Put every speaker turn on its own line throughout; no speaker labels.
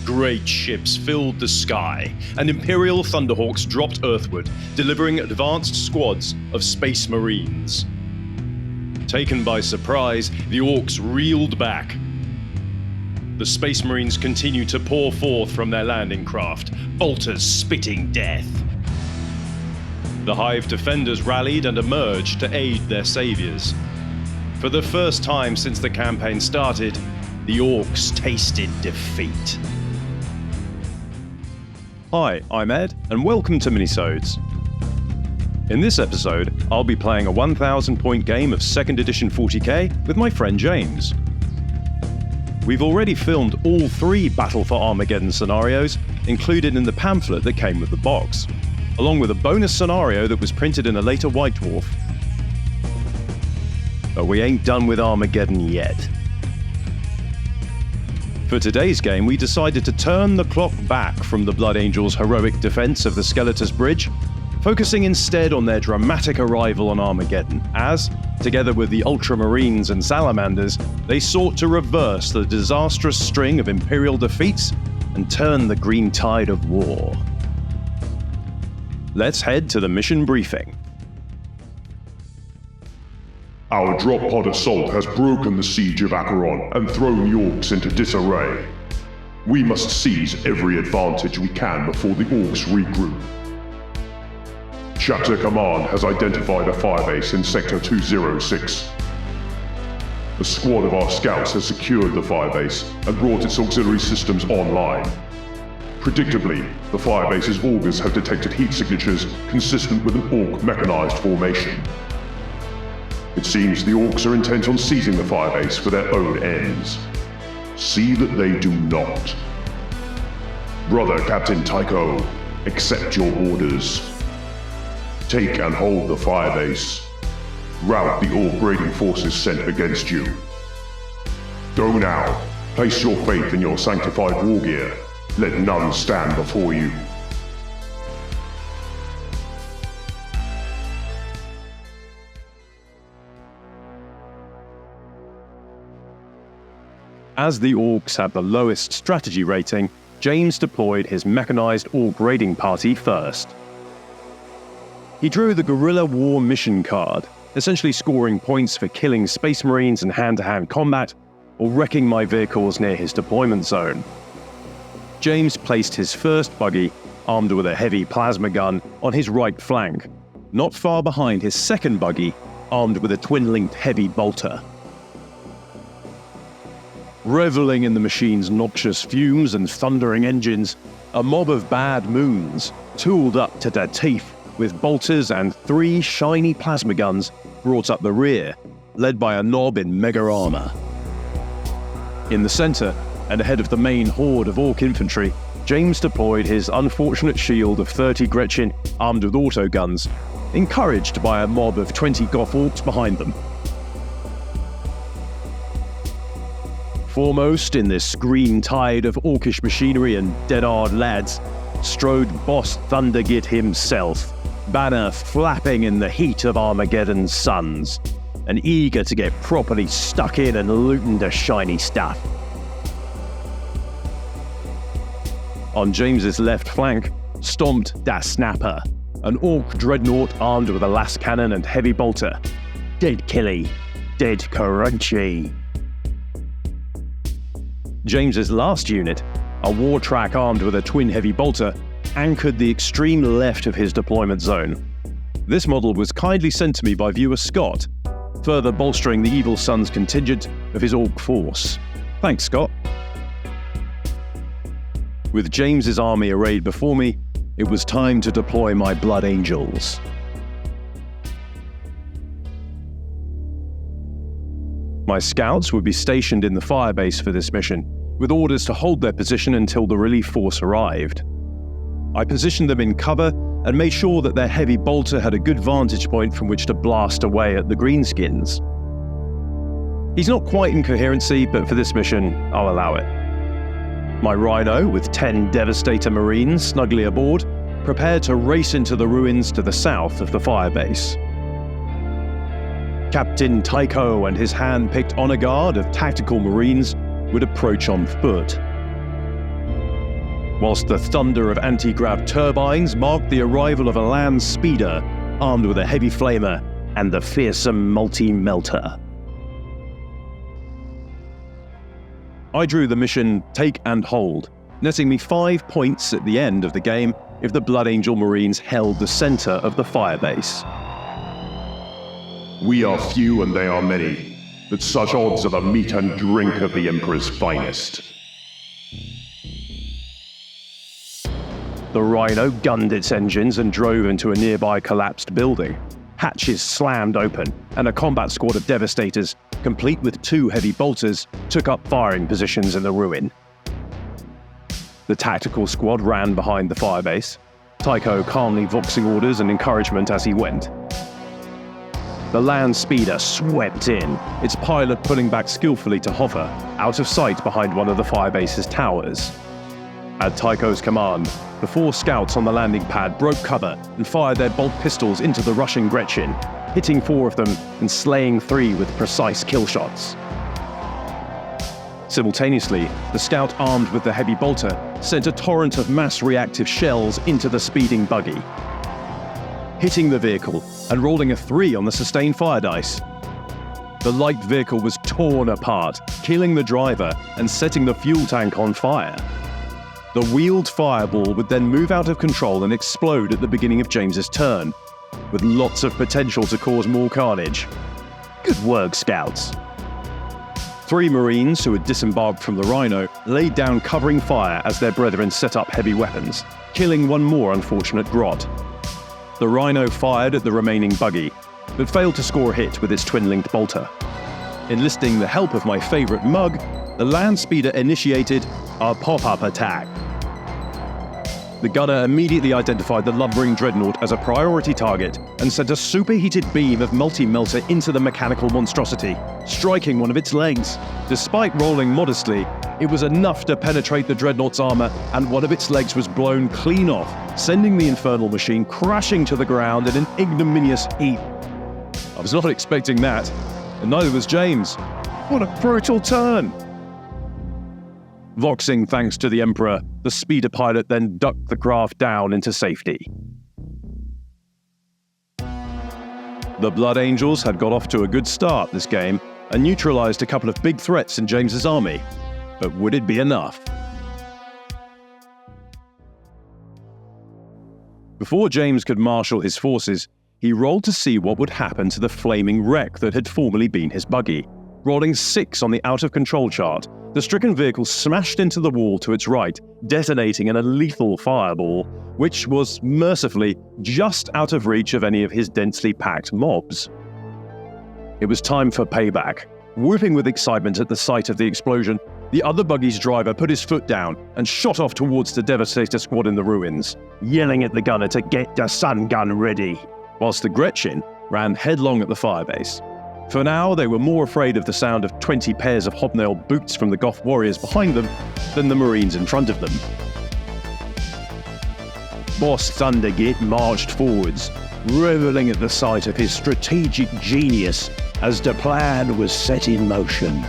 great ships filled the sky, and Imperial Thunderhawks dropped earthward, delivering advanced squads of Space Marines. Taken by surprise, the Orks reeled back. The Space Marines continued to pour forth from their landing craft, bolters spitting death. The Hive defenders rallied and emerged to aid their saviors. For the first time since the campaign started, the Orks tasted defeat. Hi, I'm Ed, and welcome to Minisodes. In this episode, I'll be playing a 1,000 point game of 2nd edition 40k with my friend James. We've already filmed all 3 Battle for Armageddon scenarios included in the pamphlet that came with the box, along with a bonus scenario that was printed in a later White Dwarf. But we ain't done with Armageddon yet. For today's game, we decided to turn the clock back from the Blood Angels' heroic defense of the Skeletor's Bridge, focusing instead on their dramatic arrival on Armageddon, as, together with the Ultramarines and Salamanders, they sought to reverse the disastrous string of Imperial defeats and turn the green tide of war. Let's head to the mission briefing.
Our drop pod assault has broken the siege of Acheron and thrown the Orks into disarray. We must seize every advantage we can before the Orks regroup. Chapter Command has identified a firebase in Sector 206. A squad of our scouts has secured the firebase and brought its auxiliary systems online. Predictably, the firebase's augurs have detected heat signatures consistent with an Ork mechanized formation. It seems the Orks are intent on seizing the firebase for their own ends. See that they do not. Brother Captain Tycho, accept your orders. Take and hold the firebase. Rout the Ork raiding forces sent against you. Go now. Place your faith in your sanctified war gear. Let none stand before you.
As the Orks had the lowest strategy rating, James deployed his mechanized Ork raiding party first. He drew the Guerrilla War Mission card, essentially scoring points for killing Space Marines in hand-to-hand combat or wrecking my vehicles near his deployment zone. James placed his first buggy, armed with a heavy plasma gun, on his right flank, not far behind his second buggy, armed with a twin-linked heavy bolter. Reveling in the machine's noxious fumes and thundering engines, a mob of bad moons, tooled up to their teeth with bolters and 3 shiny plasma guns, brought up the rear, led by a knob in mega armor. In the center, and ahead of the main horde of Ork infantry, James deployed his unfortunate shield of 30 Gretchen armed with autoguns, encouraged by a mob of 20 Goth Orks behind them. Foremost in this green tide of Orkish machinery and dead-hard lads strode Boss Thundergit himself, banner flapping in the heat of Armageddon's suns, and eager to get properly stuck in and looting the shiny stuff. On James's left flank stomped Da Snapper, an Ork dreadnought armed with a las cannon and heavy bolter. Dead killy, dead crunchy. James's last unit, a war track armed with a twin heavy bolter, anchored the extreme left of his deployment zone. This model was kindly sent to me by viewer Scott, further bolstering the Evil Sun's contingent of his Ork force. Thanks, Scott. With James's army arrayed before me, it was time to deploy my Blood Angels. My scouts would be stationed in the firebase for this mission, with orders to hold their position until the relief force arrived. I positioned them in cover and made sure that their heavy bolter had a good vantage point from which to blast away at the greenskins. He's not quite in coherency, but for this mission, I'll allow it. My Rhino, with 10 Devastator Marines snugly aboard, prepared to race into the ruins to the south of the firebase. Captain Tycho and his hand-picked honor guard of tactical Marines would approach on foot. whilst the thunder of anti-grav turbines marked the arrival of a land speeder armed with a heavy flamer and the fearsome multi-melter. I drew the mission Take and Hold, netting me 5 points at the end of the game if the Blood Angel Marines held the center of the firebase.
We are few and they are many, but such odds are the meat and drink of the Emperor's finest.
The Rhino gunned its engines and drove into a nearby collapsed building. Hatches slammed open, and a combat squad of Devastators, complete with 2 heavy bolters, took up firing positions in the ruin. The tactical squad ran behind the firebase, Tycho calmly voxing orders and encouragement as he went. The land speeder swept in, its pilot pulling back skillfully to hover, out of sight behind one of the firebase's towers. At Tycho's command, the 4 scouts on the landing pad broke cover and fired their bolt pistols into the rushing Gretchen, hitting 4 of them and slaying 3 with precise kill shots. Simultaneously, the scout armed with the heavy bolter sent a torrent of mass reactive shells into the speeding buggy, hitting the vehicle and rolling a 3 on the sustained fire dice. The light vehicle was torn apart, killing the driver and setting the fuel tank on fire. The wheeled fireball would then move out of control and explode at the beginning of James's turn, with lots of potential to cause more carnage. Good work, scouts. 3 Marines who had disembarked from the Rhino laid down covering fire as their brethren set up heavy weapons, killing 1 more unfortunate grot. The Rhino fired at the remaining buggy, but failed to score a hit with its twin-linked bolter. Enlisting the help of my favourite mug, the land speeder initiated a pop-up attack. The gunner immediately identified the lumbering dreadnought as a priority target and sent a superheated beam of multi-melter into the mechanical monstrosity, striking one of its legs. Despite rolling modestly, it was enough to penetrate the dreadnought's armor, and one of its legs was blown clean off, sending the infernal machine crashing to the ground in an ignominious heap. I was not expecting that, and neither was James. What a brutal turn! Voxing thanks to the Emperor, the speeder pilot then ducked the craft down into safety. The Blood Angels had got off to a good start this game and neutralized a couple of big threats in James's army. But would it be enough? Before James could marshal his forces, he rolled to see what would happen to the flaming wreck that had formerly been his buggy. Rolling 6 on the out-of-control chart, the stricken vehicle smashed into the wall to its right, detonating in a lethal fireball, which was, mercifully, just out of reach of any of his densely packed mobs. It was time for payback. Whooping with excitement at the sight of the explosion, the other buggy's driver put his foot down and shot off towards the Devastator squad in the ruins, yelling at the gunner to get the sun gun ready, whilst the Gretchen ran headlong at the firebase. For now, they were more afraid of the sound of 20 pairs of hobnail boots from the Goth warriors behind them than the Marines in front of them. Boss Thundergit marched forwards, reveling at the sight of his strategic genius as the plan was set in motion.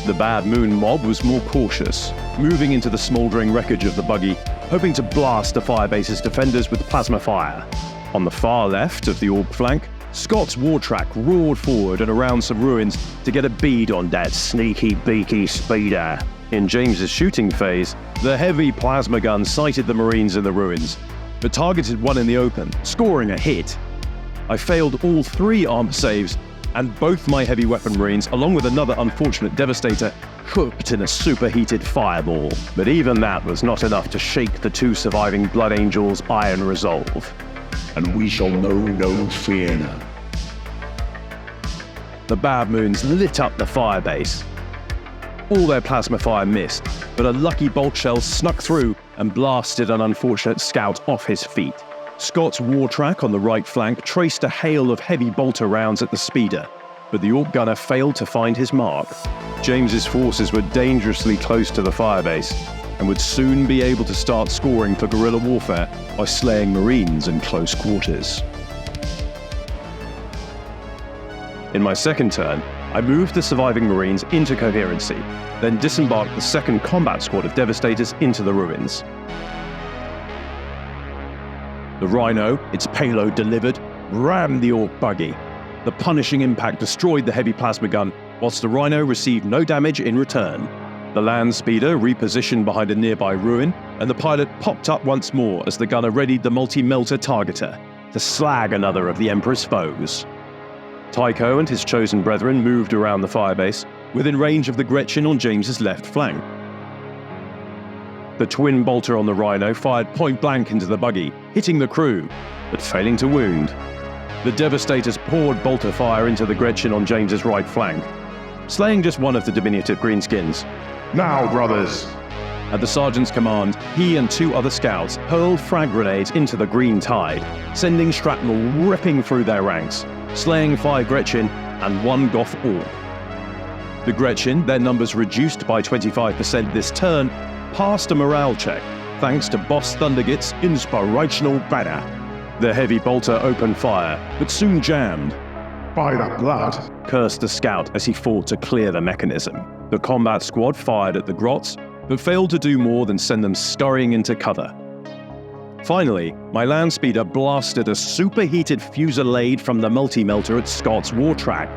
The Bad Moon mob was more cautious, moving into the smouldering wreckage of the buggy, hoping to blast the firebase's defenders with plasma fire. On the far left of the Ork flank, Scott's Wartrack roared forward and around some ruins to get a bead on that sneaky beaky speeder. In James's shooting phase, the heavy plasma gun sighted the Marines in the ruins, but targeted one in the open, scoring a hit. I failed all 3 armor saves, and both my heavy weapon Marines, along with another unfortunate Devastator, cooked in a superheated fireball. But even that was not enough to shake the 2 surviving Blood Angels' iron resolve.
And we shall know no fear now.
The Bad Moons lit up the firebase. All their plasma fire missed, but a lucky bolt shell snuck through and blasted an unfortunate scout off his feet. Scott's Wartrack on the right flank traced a hail of heavy bolter rounds at the speeder, but the Ork gunner failed to find his mark. James's forces were dangerously close to the firebase, and would soon be able to start scoring for guerrilla warfare by slaying Marines in close quarters. In my second turn, I moved the surviving Marines into coherency, then disembarked the second combat squad of Devastators into the ruins. The Rhino, its payload delivered, rammed the Ork buggy. The punishing impact destroyed the heavy plasma gun, whilst the Rhino received no damage in return. The land speeder repositioned behind a nearby ruin, and the pilot popped up once more as the gunner readied the multi-melter targeter to slag another of the Emperor's foes. Tycho and his chosen brethren moved around the firebase, within range of the Gretchen on James's left flank. The twin bolter on the Rhino fired point blank into the buggy, hitting the crew, but failing to wound. The Devastators poured bolter fire into the Gretchen on James's right flank, slaying just one of the diminutive greenskins.
Now, brothers!
At the sergeant's command, he and 2 other scouts hurled frag grenades into the green tide, sending shrapnel ripping through their ranks, slaying 5 Gretchen and 1 Goth Ork. The Gretchen, their numbers reduced by 25% this turn, passed a morale check thanks to Boss Thundergit's inspirational banner. The heavy bolter opened fire, but soon jammed.
By the blood!
Cursed the scout as he fought to clear the mechanism. The combat squad fired at the grots, but failed to do more than send them scurrying into cover. Finally, my land speeder blasted a superheated fusillade from the multi-melter at Scott's war track,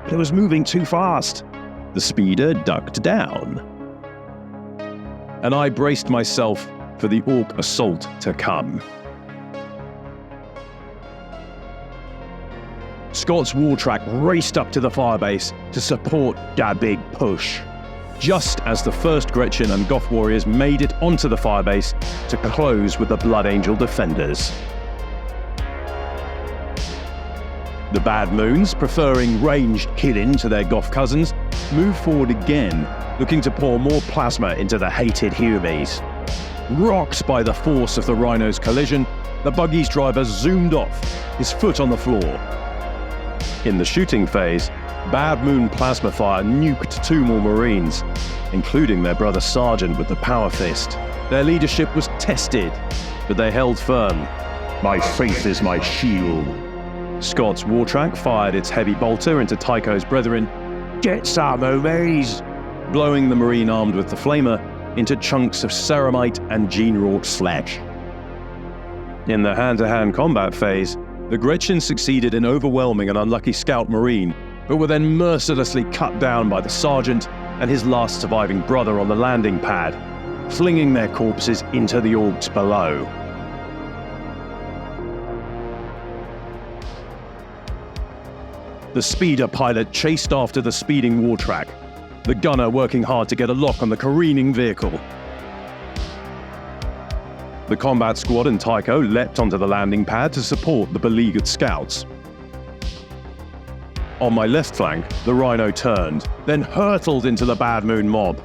but it was moving too fast. The speeder ducked down, and I braced myself for the Ork assault to come. Scott's war track raced up to the firebase to support that big push, just as the first Gretchen and Goth warriors made it onto the firebase to close with the Blood Angel defenders. The Bad Moons, preferring ranged killing to their Goth cousins, moved forward again, looking to pour more plasma into the hated Humies. Rocked by the force of the Rhino's collision, the buggy's driver zoomed off, his foot on the floor. In the shooting phase, Bad Moon plasma fire nuked 2 more Marines, including their brother Sergeant with the Power Fist. Their leadership was tested, but they held firm.
My faith is my shield.
Scott's war track fired its heavy bolter into Tycho's brethren,
Get some, homies!
blowing the Marine armed with the flamer into chunks of ceramite and gene-wrought flesh. In the hand-to-hand combat phase, the Gretchen succeeded in overwhelming an unlucky scout Marine, but were then mercilessly cut down by the Sergeant and his last surviving brother on the landing pad, flinging their corpses into the Orks below. The speeder pilot chased after the speeding war track, the gunner working hard to get a lock on the careening vehicle. The combat squad and Tycho leapt onto the landing pad to support the beleaguered scouts. On my left flank, the Rhino turned, then hurtled into the Bad Moon mob.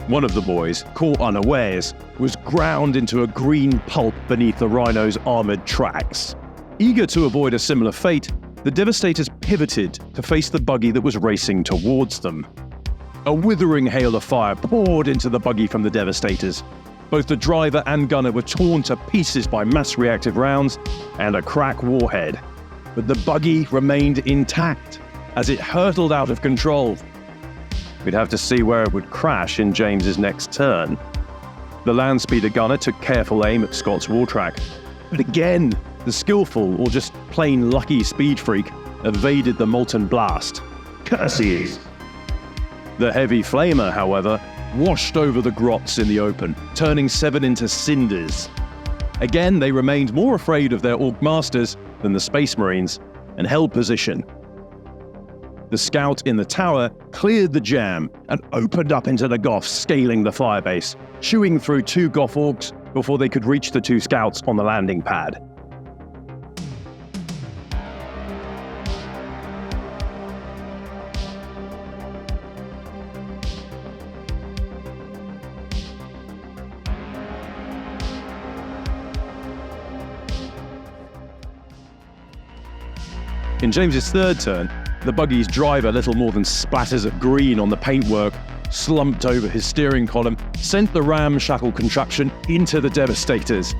One of the boys, caught unawares, was ground into a green pulp beneath the Rhino's armoured tracks. Eager to avoid a similar fate, the Devastators pivoted to face the buggy that was racing towards them. A withering hail of fire poured into the buggy from the Devastators. Both the driver and gunner were torn to pieces by mass reactive rounds and a crack warhead. But the buggy remained intact as it hurtled out of control. We'd have to see where it would crash in James's next turn. The land speeder gunner took careful aim at Scott's war track, but again, the skillful or just plain lucky speed freak evaded the molten blast.
Curses!
The heavy flamer, however, washed over the grots in the open, turning 7 into cinders. Again, they remained more afraid of their Ork masters than the Space Marines, and held position. The scout in the tower cleared the jam and opened up into the Goths, scaling the firebase, chewing through 2 Goth Orks before they could reach the 2 scouts on the landing pad. In James's third turn, the buggy's driver, little more than splatters of green on the paintwork, slumped over his steering column, sent the ramshackle contraption into the Devastators.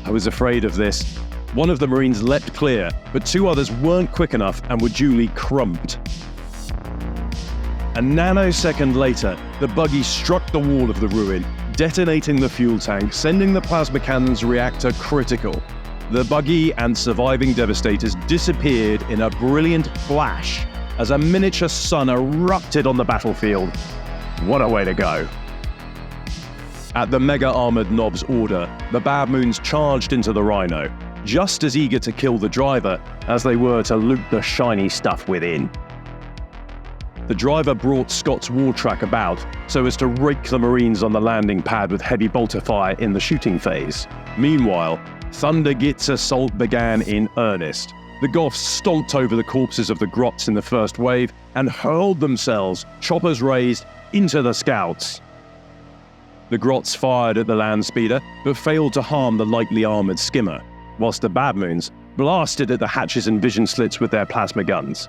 I was afraid of this. One of the Marines leapt clear, but 2 others weren't quick enough and were duly crumped. A nanosecond later, the buggy struck the wall of the ruin, detonating the fuel tank, sending the plasma cannon's reactor critical. The buggy and surviving Devastators disappeared in a brilliant flash as a miniature sun erupted on the battlefield. What a way to go. At the mega-armored Nob's order, the Bad Moons charged into the Rhino, just as eager to kill the driver as they were to loot the shiny stuff within. The driver brought Scott's war track about so as to rake the Marines on the landing pad with heavy bolter fire in the shooting phase. Meanwhile, Thundergit's assault began in earnest. The Goths stomped over the corpses of the Grots in the first wave and hurled themselves, choppers raised, into the scouts. The Grots fired at the land speeder, but failed to harm the lightly armored skimmer, whilst the Bad Moons blasted at the hatches and vision slits with their plasma guns.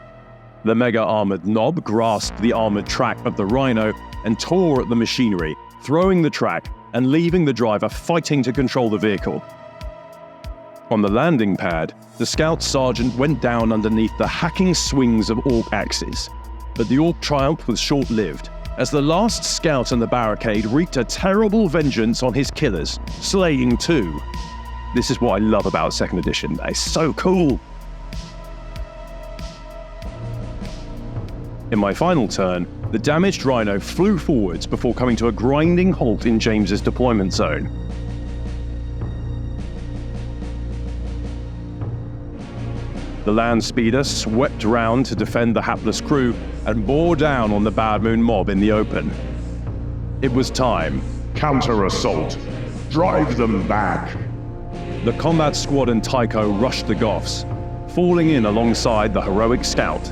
The mega-armored Nob grasped the armored track of the Rhino and tore at the machinery, throwing the track and leaving the driver fighting to control the vehicle. On the landing pad, the scout sergeant went down underneath the hacking swings of Ork axes, but the Ork triumph was short-lived, as the last scout in the barricade wreaked a terrible vengeance on his killers, slaying 2. This is what I love about 2nd edition, it's so cool! In my final turn, the damaged Rhino flew forwards before coming to a grinding halt in James's deployment zone. The land speeder swept round to defend the hapless crew and bore down on the Bad Moon mob in the open. It was time.
Counter-assault. Drive them back.
The combat squad and Tycho rushed the Goths, falling in alongside the heroic scout.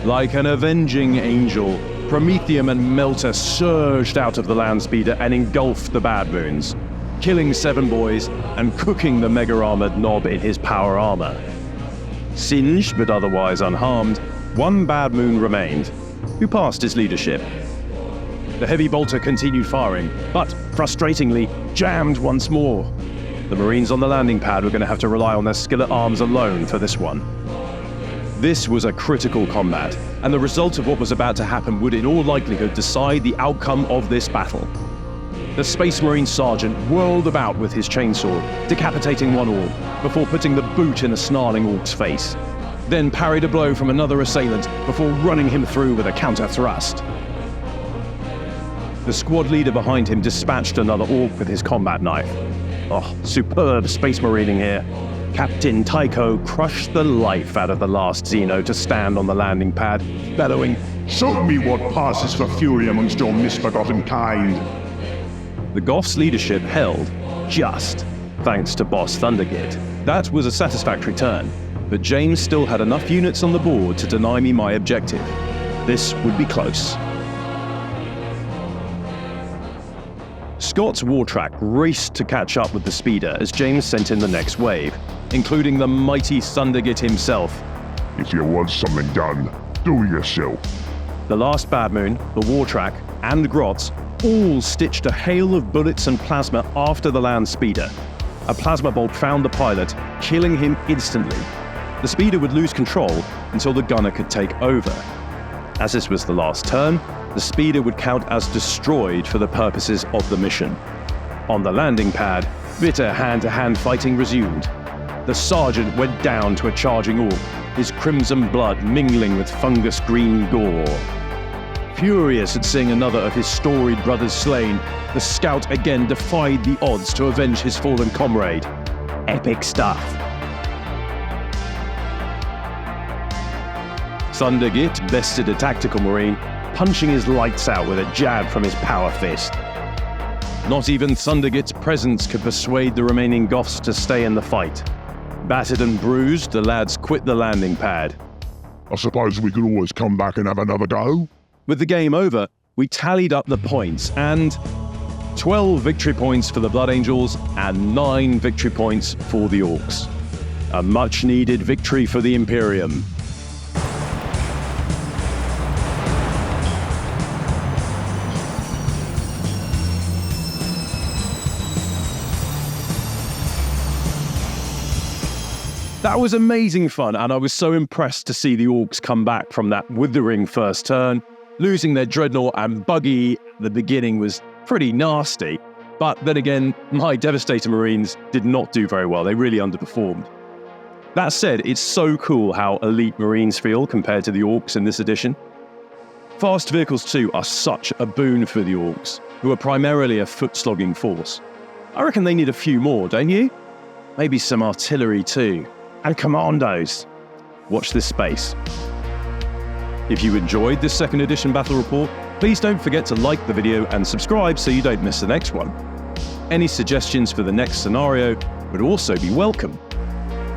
Like an avenging angel, Prometheum and Melter surged out of the land speeder and engulfed the Bad Moons, killing 7 boys and cooking the mega-armored Nob in his power armor. Singed but otherwise unharmed, 1 Bad Moon remained, who passed his leadership. The heavy bolter continued firing, but, frustratingly, jammed once more. The Marines on the landing pad were going to have to rely on their skillet arms alone for this one. This was a critical combat, and the result of what was about to happen would in all likelihood decide the outcome of this battle. The Space Marine sergeant whirled about with his chainsaw, decapitating 1 Ork, before putting the boot in a snarling Ork's face, then parried a blow from another assailant before running him through with a counter-thrust. The squad leader behind him dispatched another Ork with his combat knife. Oh, superb Space Marining here. Captain Tycho crushed the life out of the last Xeno to stand on the landing pad, bellowing,
"Show me what passes for fury amongst your misbegotten kind."
The Goths' leadership held, just thanks to Boss Thundergit. That was a satisfactory turn, but James still had enough units on the board to deny me my objective. This would be close. Scott's war track raced to catch up with the speeder as James sent in the next wave, including the mighty Thundergit himself.
If you want something done, do it yourself.
The last Bad Moon, the war track, and Grots all stitched a hail of bullets and plasma after the land speeder. A plasma bolt found the pilot, killing him instantly. The speeder would lose control until the gunner could take over. As this was the last turn, the speeder would count as destroyed for the purposes of the mission. On the landing pad, bitter hand-to-hand fighting resumed. The sergeant went down to a charging Ork, his crimson blood mingling with fungus-green gore. Furious at seeing another of his storied brothers slain, the scout again defied the odds to avenge his fallen comrade. Epic stuff. Thundergit bested a tactical marine, punching his lights out with a jab from his power fist. Not even Thundergit's presence could persuade the remaining Goths to stay in the fight. Battered and bruised, the lads quit the landing pad.
I suppose we could always come back and have another go.
With the game over, we tallied up the points, and 12 victory points for the Blood Angels and 9 victory points for the Orks. A much-needed victory for the Imperium. That was amazing fun, and I was so impressed to see the Orks come back from that withering first turn. Losing their Dreadnought and Buggy at the beginning was pretty nasty, but then again, my Devastator Marines did not do very well. They really underperformed. That said, it's so cool how elite Marines feel compared to the Orks in this edition. Fast vehicles too are such a boon for the Orks, who are primarily a foot-slogging force. I reckon they need a few more, don't you? Maybe some artillery too. And commandos. Watch this space. If you enjoyed this second edition battle report, please don't forget to like the video and subscribe so you don't miss the next one. Any suggestions for the next scenario would also be welcome.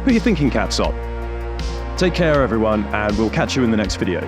Put your thinking caps on. Take care everyone, and we'll catch you in the next video.